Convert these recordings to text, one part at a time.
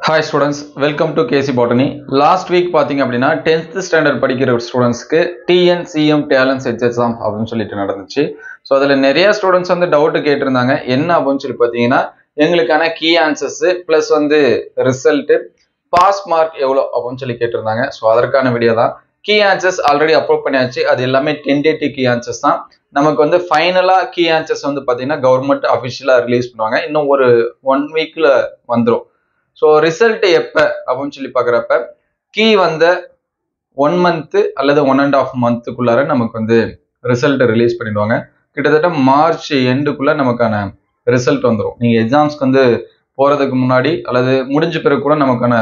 Hi students, welcome to KC Botany. Last week பாத்தீங்க அப்படின்னா 10th standard படிக்கிற ஸ்டூடண்ட்ஸ்க்கு TNCM Talent Edge exam அப்படின்னு சொல்லிட்டு நடந்துச்சு. ஸோ அதில் நிறைய ஸ்டூடெண்ட்ஸ் வந்து டவுட் கேட்டிருந்தாங்க. என்ன அப்படின்னு சொல்லி பார்த்தீங்கன்னா எங்களுக்கான கீ ஆன்சர்ஸ் ப்ளஸ் வந்து ரிசல்ட்டு பாஸ் மார்க் எவ்வளோ அப்படின்னு சொல்லி கேட்டிருந்தாங்க. ஸோ அதற்கான வீடியோ தான். கீ ஆன்சர்ஸ் ஆல்ரெடி அப்லோட் பண்ணியாச்சு. அது எல்லாமே டென்டேட்டிவ் கீ ஆன்சர்ஸ் தான். நமக்கு வந்து ஃபைனலாக கீ ஆன்சர்ஸ் வந்து பார்த்தீங்கன்னா கவர்மெண்ட் அஃபிஷியலாக ரிலீஸ் பண்ணுவாங்க. இன்னும் ஒரு 1 வீக்கில் வந்துடும். ஸோ ரிசல்ட் எப்போ அப்படின்னு சொல்லி பார்க்குறப்ப கீ வந்த 1 மந்த்து அல்லது 1.5 மந்த்துக்குள்ளார நமக்கு வந்து ரிசல்ட் ரிலீஸ் பண்ணிடுவாங்க. கிட்டத்தட்ட மார்ச் எண்டுக்குள்ள நமக்கான ரிசல்ட் வந்துடும். நீங்கள் எக்ஸாம்ஸ்க்கு வந்து போகிறதுக்கு முன்னாடி அல்லது முடிஞ்ச பிறகு கூட நமக்கான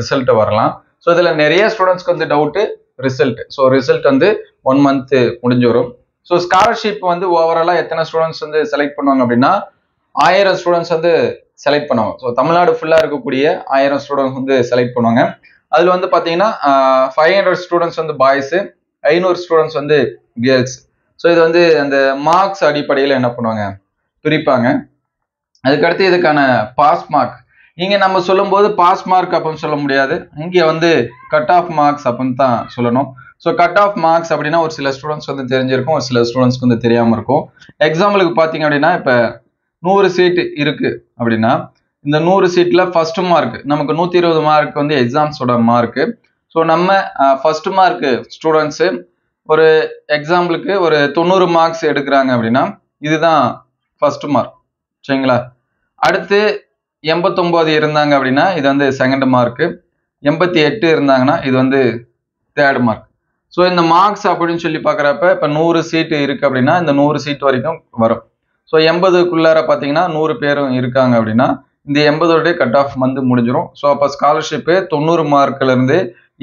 ரிசல்ட் வரலாம். ஸோ இதில் நிறைய ஸ்டூடெண்ட்ஸ்க்கு வந்து டவுட்டு ரிசல்ட். ஸோ ரிசல்ட் வந்து 1 மந்த்து முடிஞ்சு வரும். ஸோ ஸ்காலர்ஷிப் வந்து ஓவராலாக எத்தனை ஸ்டூடெண்ட்ஸ் வந்து செலக்ட் பண்ணுவாங்க அப்படின்னா 1000 ஸ்டூடெண்ட்ஸ் வந்து செலக்ட் பண்ணுவாங்க. ஸோ தமிழ்நாடு ஃபுல்லாக இருக்கக்கூடிய 1000 ஸ்டூடெண்ட்ஸ் வந்து செலக்ட் பண்ணுவாங்க. அதில் வந்து பார்த்தீங்கன்னா 500 ஸ்டூடெண்ட்ஸ் வந்து பாய்ஸு, 500 ஸ்டூடெண்ட்ஸ் வந்து கேர்ள்ஸ். ஸோ இது வந்து அந்த மார்க்ஸ் அடிப்படையில் என்ன பண்ணுவாங்க, பிரிப்பாங்க. அதுக்கடுத்து இதுக்கான பாஸ் மார்க் இங்கே நம்ம சொல்லும்போது பாஸ் மார்க் அப்படின்னு சொல்ல முடியாது. இங்கே வந்து கட் ஆஃப் மார்க்ஸ் அப்படின்னு தான் சொல்லணும். ஸோ கட் ஆஃப் மார்க்ஸ் அப்படின்னா ஒரு சில ஸ்டூடெண்ட்ஸ் வந்து தெரிஞ்சிருக்கும், ஒரு சில ஸ்டூடெண்ட்ஸ்க்கு வந்து தெரியாமல் இருக்கும். எக்ஸாம்பிளுக்கு பார்த்தீங்க அப்படின்னா இப்போ 100 சீட்டு இருக்கு அப்படின்னா இந்த 100 சீட்ல ஃபர்ஸ்ட் மார்க் நமக்கு 120 மார்க் வந்து எக்ஸாம்ஸோட மார்க்கு. ஸோ நம்ம ஃபர்ஸ்ட் மார்க் ஸ்டூடெண்ட்ஸு ஒரு எக்ஸாம்பிளுக்கு ஒரு 90 மார்க்ஸ் எடுக்கிறாங்க அப்படின்னா இதுதான் ஃபர்ஸ்ட் மார்க், சரிங்களா. அடுத்து 89 இருந்தாங்க அப்படின்னா இது வந்து செகண்ட் மார்க்கு, 88 இருந்தாங்கன்னா இது வந்து தேர்ட் மார்க். ஸோ இந்த மார்க்ஸ் அப்படின்னு சொல்லி பார்க்குறப்ப இப்போ 100 சீட்டு இருக்கு அப்படின்னா இந்த 100 சீட் வரைக்கும் வரும். ஸோ 80க்குள்ளார பார்த்தீங்கன்னா 100 பேரும் இருக்காங்க அப்படின்னா இந்த 80 கட் ஆஃப் வந்து முடிஞ்சிடும். ஸோ அப்போ ஸ்காலர்ஷிப்பு 90 மார்க்லேருந்து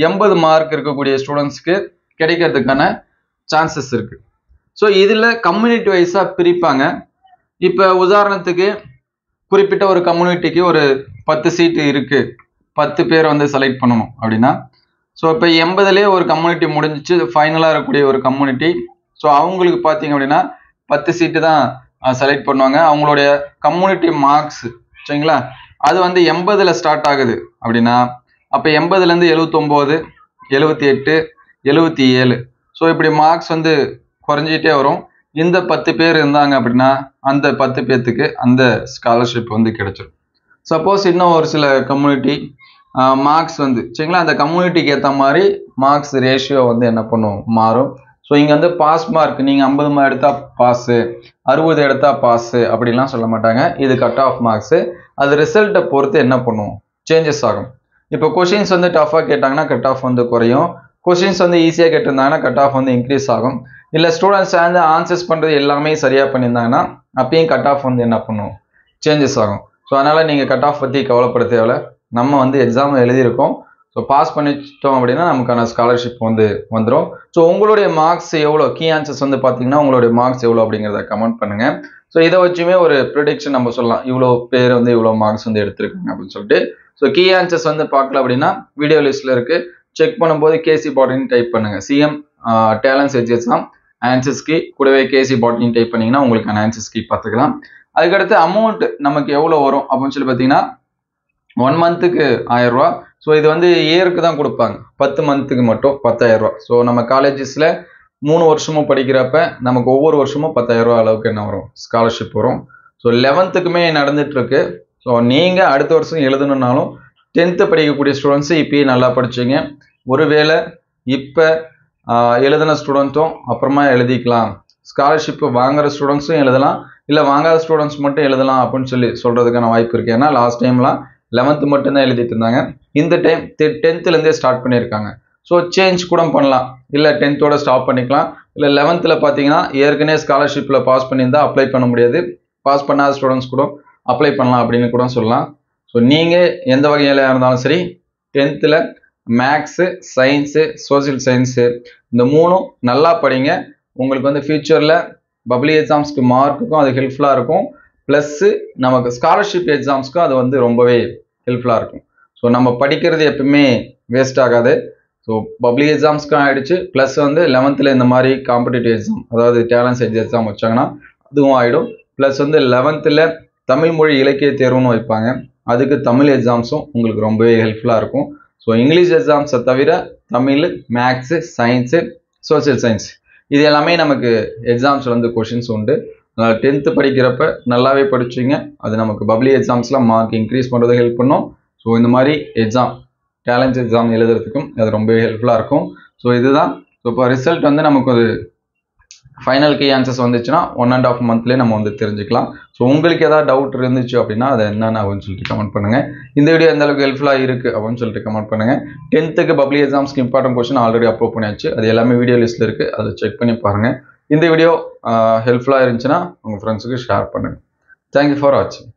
80 மார்க் இருக்கக்கூடிய ஸ்டூடெண்ட்ஸ்க்கு கிடைக்கிறதுக்கான சான்சஸ் இருக்குது. ஸோ இதில் கம்யூனிட்டி வைஸாக பிரிப்பாங்க. இப்போ உதாரணத்துக்கு குறிப்பிட்ட ஒரு கம்யூனிட்டிக்கு ஒரு 10 சீட்டு இருக்குது, 10 பேர் வந்து செலக்ட் பண்ணணும் அப்படின்னா ஸோ இப்போ 80லேயே ஒரு கம்யூனிட்டி முடிஞ்சிச்சு, ஃபைனலாக இருக்கக்கூடிய ஒரு கம்யூனிட்டி. ஸோ அவங்களுக்கு பார்த்தீங்க அப்படின்னா 10 சீட்டு தான் செலக்ட் பண்ணுவாங்க. அவங்களுடைய கம்யூனிட்டி மார்க்ஸ், சரிங்களா, அது வந்து 80ல் ஸ்டார்ட் ஆகுது அப்படின்னா அப்போ 80லேருந்து 79, 78, 77. ஸோ இப்படி மார்க்ஸ் வந்து குறைஞ்சிட்டே வரும். இந்த 10 பேர் இருந்தாங்க அப்படின்னா அந்த 10 பேர்த்துக்கு அந்த ஸ்காலர்ஷிப் வந்து கிடைச்சிடும். சப்போஸ் இன்னும் ஒரு சில கம்யூனிட்டி மார்க்ஸ் வந்து, சரிங்களா, அந்த கம்யூனிட்டிக்கு ஏற்ற மாதிரி மார்க்ஸ் ரேஷியோ வந்து என்ன பண்ணும், மாறும். ஸோ இங்கே வந்து பாஸ் மார்க் நீங்கள் 50 மார்க் எடுத்தால் பாஸு, 60 எடுத்தால் பாஸு அப்படிலாம் சொல்ல மாட்டாங்க. இது கட் ஆஃப் மார்க்ஸு. அது ரிசல்ட்டை பொறுத்து என்ன பண்ணும், சேஞ்சஸ் ஆகும். இப்போ கொஷின்ஸ் வந்து டஃபாக கேட்டாங்கன்னா கட் ஆஃப் வந்து குறையும். கொஷின்ஸ் வந்து ஈஸியாக கேட்டிருந்தாங்கன்னா கட் ஆஃப் வந்து இன்க்ரீஸ் ஆகும். இல்லை ஸ்டூடெண்ட்ஸ் வந்து ஆன்சர்ஸ் பண்ணுறது எல்லாமே சரியாக பண்ணியிருந்தாங்கன்னா அப்பயும் கட் ஆஃப் வந்து என்ன பண்ணும், சேஞ்சஸ் ஆகும். ஸோ அதனால் நீங்கள் கட் ஆஃப் பற்றி கவலைப்பட தேவையில்லை. நம்ம வந்து எக்ஸாம் எழுதியிருக்கோம். ஸோ பாஸ் பண்ணிட்டோம் அப்படின்னா நமக்கான ஸ்காலர்ஷிப் வந்து வந்துடும். ஸோ உங்களுடைய மார்க்ஸ் எவ்வளோ, கீ ஆன்சர்ஸ் வந்து பார்த்தீங்கன்னா உங்களுடைய மார்க்ஸ் எவ்வளோ அப்படிங்கிறத கமெண்ட் பண்ணுங்கள். ஸோ இதை வச்சுமே ஒரு ப்ரிடிக்ஷன் நம்ம சொல்லலாம், இவ்வளோ பேர் வந்து இவ்வளோ மார்க்ஸ் வந்து எடுத்திருக்காங்க அப்படின்னு சொல்லிட்டு. ஸோ கீ ஆன்சர்ஸ் வந்து பார்க்கல அப்படின்னா வீடியோ லிஸ்ட்டில் இருக்குது, செக் பண்ணும்போது கேசி பாட்னின்னு டைப் பண்ணுங்கள். CM talents edge exam answers key கூடவே கேசி பாட்னின்னு டைப் பண்ணிங்கன்னா உங்களுக்கான ஆன்சர்ஸ் கீ பார்த்துக்கலாம். அதுக்கடுத்து அமௌண்ட் நமக்கு எவ்வளோ வரும் அப்படின்னு சொல்லி பார்த்தீங்கன்னா 1 மந்த்துக்கு 1000 ரூபா. ஸோ இது வந்து இயருக்கு தான் கொடுப்பாங்க, 10 மந்த்துக்கு மட்டும் 10,000 ரூபா. ஸோ நம்ம காலேஜஸில் 3 வருஷமும் படிக்கிறப்ப நமக்கு ஒவ்வொரு வருஷமும் 10,000 ரூபா அளவுக்கு என்ன வரும், ஸ்காலர்ஷிப் வரும். ஸோ 11த்துக்குமே நடந்துட்டுருக்கு. ஸோ நீங்கள் அடுத்த வருஷம் எழுதணுன்னாலும் 10th படிக்கக்கூடிய ஸ்டூடெண்ட்ஸு இப்பயே நல்லா படிச்சிங்க. ஒருவேளை இப்போ எழுதின ஸ்டூடெண்ட்டும் அப்புறமா எழுதிக்கலாம், ஸ்காலர்ஷிப் வாங்குகிற ஸ்டூடெண்ட்ஸும் எழுதலாம், இல்லை வாங்காத ஸ்டூடெண்ட்ஸ் மட்டும் எழுதலாம் அப்படின்னு சொல்லி சொல்கிறதுக்கான வாய்ப்பு இருக்குது. ஏன்னா லாஸ்ட் டைம்லாம் 11th மட்டும்தான் எழுதிட்டு இருந்தாங்க. இந்த டைம் 10thலேருந்தே ஸ்டார்ட் பண்ணியிருக்காங்க. ஸோ சேஞ்ச் கூட பண்ணலாம், இல்லை 10th ஸ்டாப் பண்ணிக்கலாம். இல்லை 11th பார்த்தீங்கன்னா ஏற்கனவே ஸ்காலர்ஷிப்பில் பாஸ் பண்ணியிருந்தால் அப்ளை பண்ண முடியாது, பாஸ் பண்ணாத ஸ்டூடெண்ட்ஸ் கூட அப்ளை பண்ணலாம் அப்படின்னு கூட சொல்லலாம். ஸோ நீங்கள் எந்த வகையில் இருந்தாலும் சரி 10th maths, science, social science இந்த 3 நல்லா படிங்க. உங்களுக்கு வந்து ஃபியூச்சரில் பப்ளிக் எக்ஸாம்ஸ்க்கு மார்க்குக்கும் அது ஹெல்ப்ஃபுல்லாக இருக்கும். ப்ளஸ்ஸு நமக்கு ஸ்காலர்ஷிப் எக்ஸாம்ஸ்க்கும் அது வந்து ரொம்பவே ஹெல்ப்ஃபுல்லாக இருக்கும். ஸோ நம்ம படிக்கிறது எப்பவுமே வேஸ்ட் ஆகாது. ஸோ பப்ளிக் எக்ஸாம்ஸ்க்கும் ஆகிடுச்சு, ப்ளஸ் வந்து 11th இந்த மாதிரி காம்படிட்டிவ் எக்ஸாம், அதாவது டேலண்ட்ஸ் எட்ஜ் எக்ஸாம் வச்சாங்கன்னா அதுவும் ஆகிடும். ப்ளஸ் வந்து 11th தமிழ் மொழி இலக்கிய தேர்வுன்னு வைப்பாங்க. அதுக்கு தமிழ் எக்ஸாம்ஸும் உங்களுக்கு ரொம்பவே ஹெல்ப்ஃபுல்லாக இருக்கும். ஸோ இங்கிலீஷ் எக்ஸாம்ஸை தவிர Tamil, maths, science, social science இது எல்லாமே நமக்கு எக்ஸாம்ஸில் வந்து கொஷின்ஸ் உண்டு. 10th படிக்கிறப்ப நல்லாவே படிச்சிங்க, அது நமக்கு பப்ளிக் எக்ஸாம்ஸில் மார்க் இன்க்ரீஸ் பண்ணுறது ஹெல்ப் பண்ணும். ஸோ இந்த மாதிரி எக்ஸாம் டேலண்ட்ஸ் எக்ஸாம் எழுதுறதுக்கும் அது ரொம்பவே ஹெல்ப்ஃபுல்லாக இருக்கும். ஸோ இதுதான். ஸோ இப்போ ரிசல்ட் வந்து நமக்கு ஒரு ஃபைனல் கீ ஆன்சர்ஸ் வந்துச்சுன்னா 1.5 monthலேயே நம்ம வந்து தெரிஞ்சுக்கலாம். ஸோ உங்களுக்கு ஏதாவது டவுட் இருந்துச்சு அப்படின்னா அதை என்னென்ன அப்படின்னு சொல்லிட்டு கமெண்ட் பண்ணுங்கள். இந்த வீடியோ எந்த அளவுக்கு ஹெல்ப்ஃபுல்லாக இருக்குது அப்படின்னு சொல்லிட்டு கமெண்ட் பண்ணுங்கள். 10th பப்ளிக் எக்ஸாம்ஸ்க்கு இம்பார்ட்டன்ட் கொஸ்டின் ஆல்ரெடி அப்லோட் பண்ணியாச்சு, அது எல்லாமே வீடியோ லிஸ்ட்டில் இருக்குது, அதை செக் பண்ணி பாருங்கள். இந்த வீடியோ ஹெல்ப்ஃபுல்லாக இருந்துச்சுன்னா உங்கள் ஃப்ரெண்ட்ஸுக்கு ஷேர் பண்ணுங்கள். தேங்க்யூ ஃபார் வாட்சிங்.